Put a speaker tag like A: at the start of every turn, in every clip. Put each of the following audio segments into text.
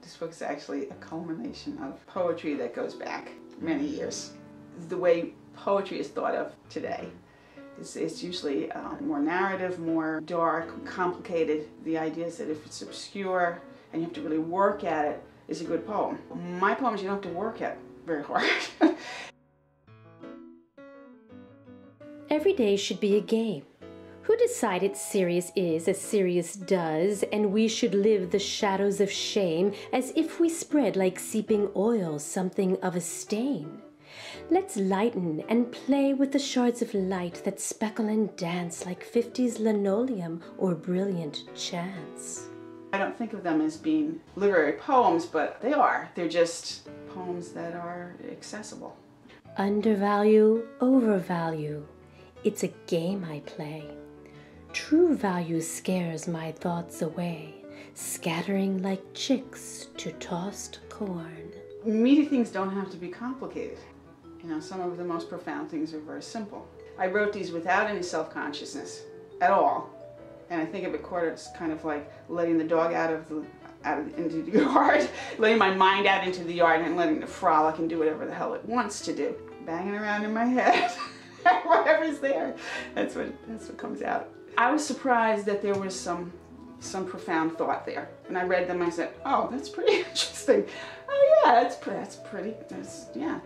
A: This book is actually a culmination of poetry that goes back many years. The way poetry is thought of today it's usually more narrative, more dark, complicated. The idea is that if it's obscure and you have to really work at it, it's a good poem. My poems you don't have to work at very hard.
B: Every day should be a game. Who decided serious is as serious does, and we should live the shadows of shame as if we spread like seeping oil something of a stain? Let's lighten and play with the shards of light that speckle and dance like 50s linoleum or brilliant chance.
A: I don't think of them as being literary poems, but they are. They're just poems that are accessible.
B: Undervalue, overvalue. It's a game I play. True value scares my thoughts away, scattering like chicks to tossed corn.
A: Meaty things don't have to be complicated. You know, some of the most profound things are very simple. I wrote these without any self-consciousness at all. And I think of it as kind of like letting the dog into the yard, letting my mind out into the yard and letting it frolic and do whatever the hell it wants to do. Banging around in my head, whatever's there, that's what comes out. I was surprised that there was some profound thought there. When I read them, I said, oh, that's pretty interesting. Oh yeah,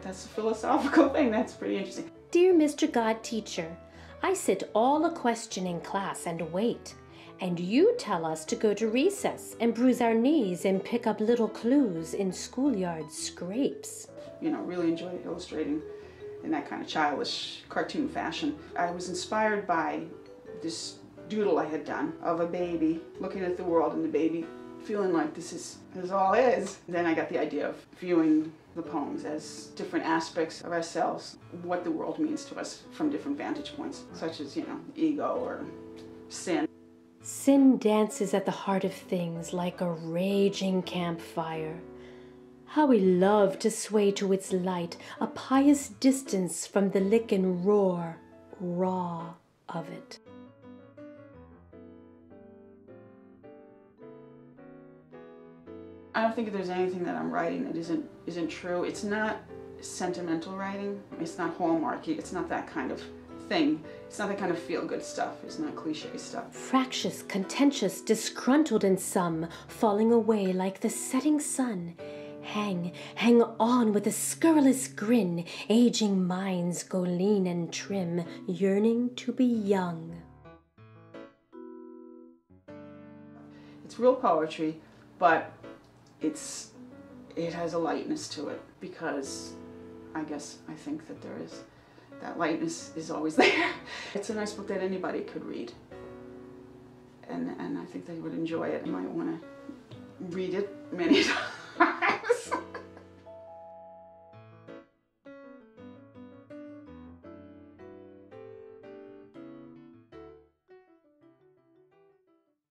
A: that's a philosophical thing. That's pretty interesting.
B: Dear Mr. God Teacher, I sit all a question in class and wait, and you tell us to go to recess and bruise our knees and pick up little clues in schoolyard scrapes.
A: You know, really enjoyed illustrating in that kind of childish cartoon fashion. I was inspired by this doodle I had done of a baby looking at the world and the baby feeling like this is all is. Then I got the idea of viewing the poems as different aspects of ourselves, what the world means to us from different vantage points, such as, you know, ego or sin.
B: Sin dances at the heart of things like a raging campfire. How we love to sway to its light, a pious distance from the lick and roar, raw of it.
A: I don't think there's anything that I'm writing that isn't true. It's not sentimental writing. It's not Hallmarky. It's not that kind of thing. It's not that kind of feel-good stuff. It's not cliche stuff.
B: Fractious, contentious, disgruntled in some, falling away like the setting sun. Hang on with a scurrilous grin. Aging minds go lean and trim, yearning to be young.
A: It's real poetry, but it has a lightness to it, because I think that that lightness is always there. It's a nice book that anybody could read, and I think they would enjoy it. You might want to read it many times.